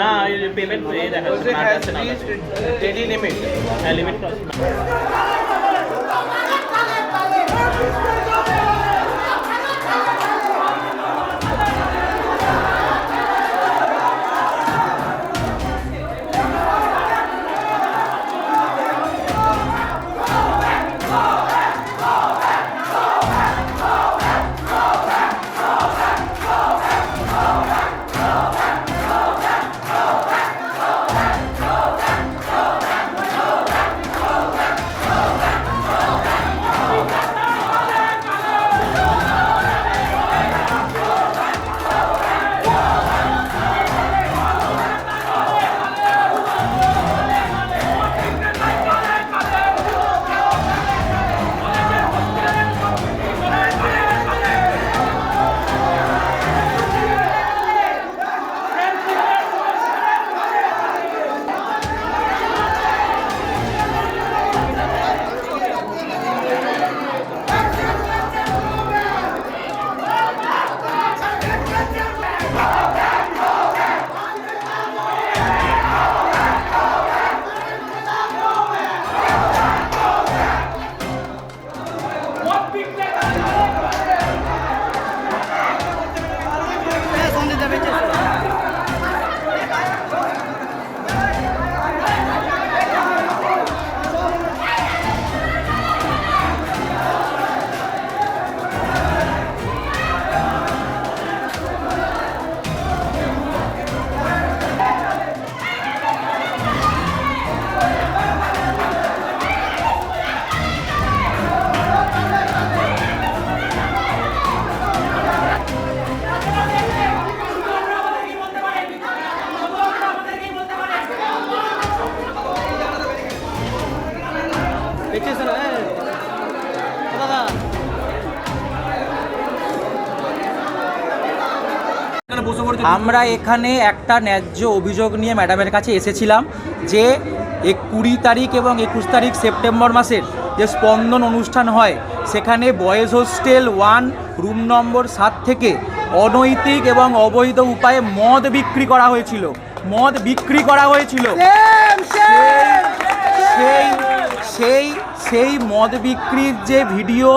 না পেমেন্ট এই দেখাচ্ছে না ডেইলি লিমিট লিমিট ক্রস আমরা এখানে একটা ন্যায্য অভিযোগ নিয়ে ম্যাডামের কাছে এসেছিলাম যে 20 তারিখ এবং 21 তারিখ সেপ্টেম্বর মাসের যে স্পন্দন অনুষ্ঠান হয় সেখানে বয়েজ হোস্টেল 1 রুম নম্বর 7 থেকে অনৈতিক এবং অবৈধ উপায়ে মদ বিক্রি করা হয়েছিল সেই মদ বিক্রির যে ভিডিও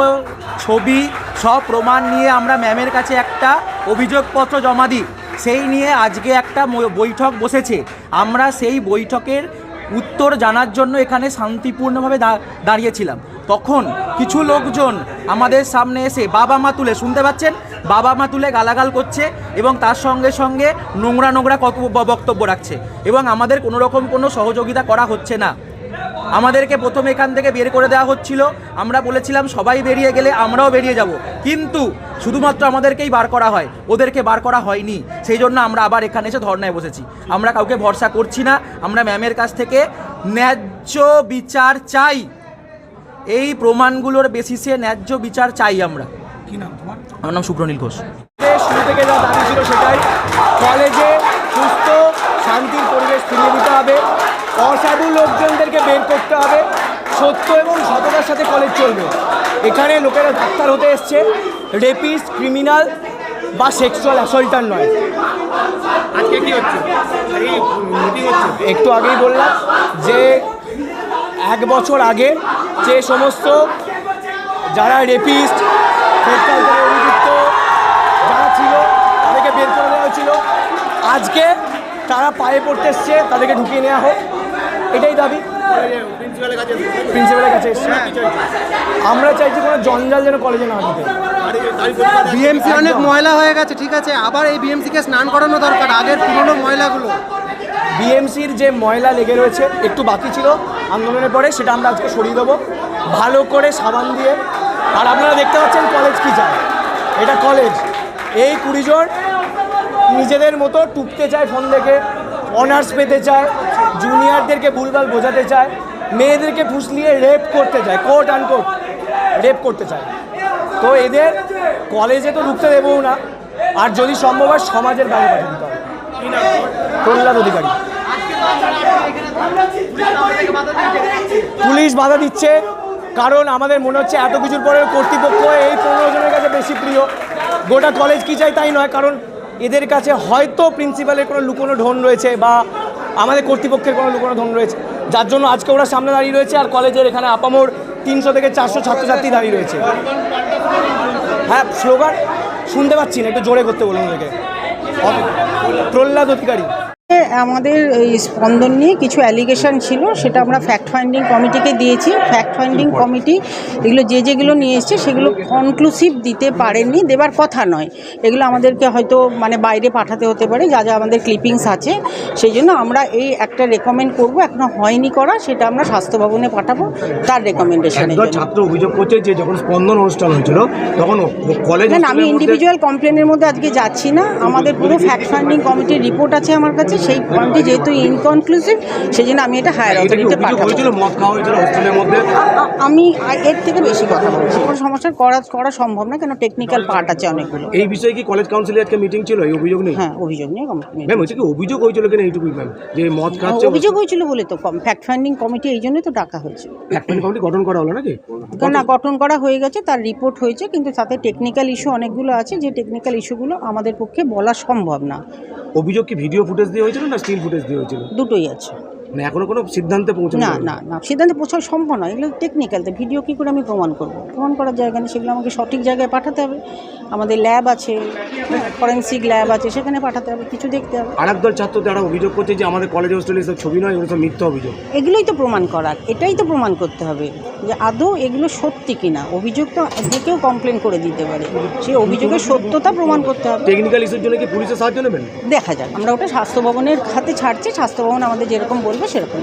ছবি সব প্রমাণ নিয়ে আমরা ম্যামের কাছে একটা অভিযোগপত্র জমা দিই। সেই নিয়ে আজকে একটা বৈঠক বসেছে। আমরা সেই বৈঠকের উত্তর জানার জন্য এখানে শান্তিপূর্ণভাবে দাঁড়িয়েছিলাম। তখন কিছু লোকজন আমাদের সামনে এসে বাবা মা তুলে, শুনতে পাচ্ছেন, বাবা মা তুলে গালাগাল করছে এবং তার সঙ্গে সঙ্গে নোংরা বক্তব্য রাখছে এবং আমাদের কোনো সহযোগিতা করা হচ্ছে না। আমাদেরকে প্রথমে এখান থেকে বের করে দেওয়া হচ্ছিল। আমরা বলেছিলাম সবাই বেরিয়ে গেলে আমরাও বেরিয়ে যাব, কিন্তু শুধুমাত্র আমাদেরকেই বার করা হয়, ওদেরকে বার করা হয়নি। সেই জন্য আমরা আবার এখানে এসে ধর্নায় বসেছি। আমরা কাউকে ভরসা করছি না। আমরা ম্যামের কাছ থেকে ন্যায্য বিচার চাই। এই প্রমাণগুলোর বেসিসে ন্যায্য বিচার চাই আমরা। কি নাম তোমার? আমার নাম সুব্রনীল ঘোষ। শুরু থেকে যা দাবি ছিল সেটাই, কলেজে সুস্থ শান্তির পরিবেশ ফিরিয়ে দিতে হবে, অসাধু লোকজনদেরকে বের করতে হবে, সত্য এবং সততার সাথে কলেজ চলবে। এখানে লোকেরা ডাক্তার হতে এসছে, রেপিস্ট, ক্রিমিনাল বা সেক্সুয়াল অ্যাসল্টার নয়। আজকে কি হচ্ছে? একটু আগেই বললাম যে 1 বছর আগে যে সমস্ত যারা রেপিস্ট, অভিযুক্ত যারা ছিল তাদেরকে বের করে দেওয়া হয়েছিল, আজকে তারা পায়ে পড়তে এসছে, তাদেরকে ঢুকিয়ে নেওয়া হোক, এটাই দাবি প্রিন্সিপালের কাছে এসছে। আমরা চাইছি কোনো জঞ্জাল যেন কলেজে না ঢুকে। বিএমসি অনেক ময়লা হয়ে গেছে, ঠিক আছে, আবার এই বিএমসিকে স্নান করানো দরকার, আগের পুরনো ময়লাগুলো। বিএমসির যে ময়লা লেগে রয়েছে, একটু বাকি ছিল আন্দোলনের পরে, সেটা আমরা আজকে সরিয়ে দেবো ভালো করে সাবান দিয়ে। আর আপনারা দেখতে পাচ্ছেন কলেজ কী চায়, এটা কলেজ। এই 20 জন নিজেদের মতো টুকতে চায়, ফোন দেখে অনার্স পেতে চায়, জুনিয়রদেরকে ভুলভাল বোঝাতে চায়, মেয়েদেরকে ফুসলিয়ে রেপ করতে চায়, কোট আনকোট রেপ করতে চায়। তো এদের কলেজে তো ঢুকতে দেবও না, আর যদি সম্ভব হয় সমাজের বাইরে পাঠিয়ে দিতে হবে। প্রহ্লাদ অধিকারী। পুলিশ বাধা দিচ্ছে কারণ আমাদের মনে হচ্ছে এত কিছুর পরে কর্তৃপক্ষ এই 15 জনের কাছে বেশি প্রিয়। গোটা কলেজ কী চাই তাই নয়, কারণ এদের কাছে হয়তো প্রিন্সিপালের কোনো লুকোনো ঢোন রয়েছে বা আমাদের কর্তৃপক্ষের কোনো লুকোনো ঢোন রয়েছে, যার জন্য আজকে ওরা সামনে দাঁড়িয়ে রয়েছে। আর কলেজের এখানে আপামোর 300 থেকে 400 ছাত্রছাত্রী দাঁড়িয়ে রয়েছে। হ্যাঁ, স্লোগান শুনতে পাচ্ছি না, একটু জোরে করতে বলুন ওদেরকে। প্রহ্লাদ অধিকারী। আমাদের এই স্পন্দন নিয়ে কিছু অ্যালিগেশন ছিল, সেটা আমরা ফ্যাক্ট ফাইন্ডিং কমিটিকে দিয়েছি। ফ্যাক্ট ফাইন্ডিং কমিটি এগুলো যেগুলো নিয়ে এসছে সেগুলো কনক্লুসিভ দিতে পারেননি, দেবার কথা নয়। এগুলো আমাদেরকে হয়তো মানে বাইরে পাঠাতে হতে পারে, যা আমাদের ক্লিপিংস আছে। সেই জন্য আমরা এই একটা রেকমেন্ড করব, এখনো হয়নি করা, সেটা আমরা স্বাস্থ্য ভবনে পাঠাবো তার রেকমেন্ডেশনের জন্য। ছাত্র অভিযোগ করছে যে যখন স্পন্দন অনুষ্ঠান হয়েছিল তখন কলেজ না, আমি ইন্ডিভিজুয়াল কমপ্লেনের মধ্যে আজকে যাচ্ছি না। আমাদের পুরো ফ্যাক্ট ফাইন্ডিং কমিটির রিপোর্ট আছে আমার কাছে, সেই পয়েন্টটি যেহেতু ইনকনক্লুসিভ সেই জন্য আমি এটা হায়ার অথরিটিতে পাঠাবো। আমি এর থেকে বেশি কথা বলছি, কোনো সমস্যা করা সম্ভব না, কেন টেকনিক্যাল পার্ট আছে অনেকগুলো। এই বিষয়ে কি কলেজ কাউন্সিলের একটা মিটিং ছিল? এই অভিযোগ নেই? হ্যাঁ, অভিযোগ নিয়ে ম্যাম হচ্ছে কি অভিযোগ হয়েছিল কিনা এইটুকুই ম্যাম, যে মদ খাচ্ছে? অভিযোগ হয়েছিল বলে তো ফ্যাক্ট ফাইন্ডিং কমিটি এই জন্যই তো ডাকা হয়েছে। ফ্যাক্ট ফাইন্ডিং কমিটি গঠন করা হলো নাকি? না, গঠন করা হয়ে গেছে, তার রিপোর্ট হয়েছে, কিন্তু তাতে টেকনিক্যাল ইস্যু অনেকগুলো আছে, যে টেকনিক্যাল ইস্যুগুলো আমাদের পক্ষে বলা সম্ভব না। অভিযোগ কি ভিডিও ফুটেজ দিয়ে হয়েছিল না স্টিল ফুটেজ দিয়ে হয়েছিল? দুটোই আছে। মানে এখনো কোনো সিদ্ধান্তে পৌঁছানো? না, সিদ্ধান্তে পৌঁছানো সম্ভব নয়। এগুলো টেকনিক্যাল, তো ভিডিও কী করে আমি প্রমাণ করবো? প্রমাণ করার জায়গা নেই, সেগুলো আমাকে সঠিক জায়গায় পাঠাতে হবে। আমাদের ল্যাব আছে, ফরেন্সিক ল্যাব আছে, সেখানে পাঠাতে হবে, কিছু দেখতে হবে। আরেকদল ছাত্র তারা অভিযোগ করছে যে আমাদের কলেজ হোস্টেলে সব ছবি নয়, এগুলো সব মিথ্যা অভিযোগ। এগুলোই তো প্রমাণ করার, এটাই তো প্রমাণ করতে হবে যে আদৌ এগুলো সত্যি কিনা। অভিযোগ তো যে কেউ কমপ্লেন করে দিতে পারে, সেই অভিযোগের সত্যতা প্রমাণ করতে হবে। টেকনিক্যাল ইস্যুর জন্য কি পুলিশের সাহায্য নেবেন? দেখা যাক, আমরা ওটা স্বাস্থ্য ভবনের হাতে ছাড়ছি, স্বাস্থ্য ভবন আমাদের যেরকম বলবে সেরকম।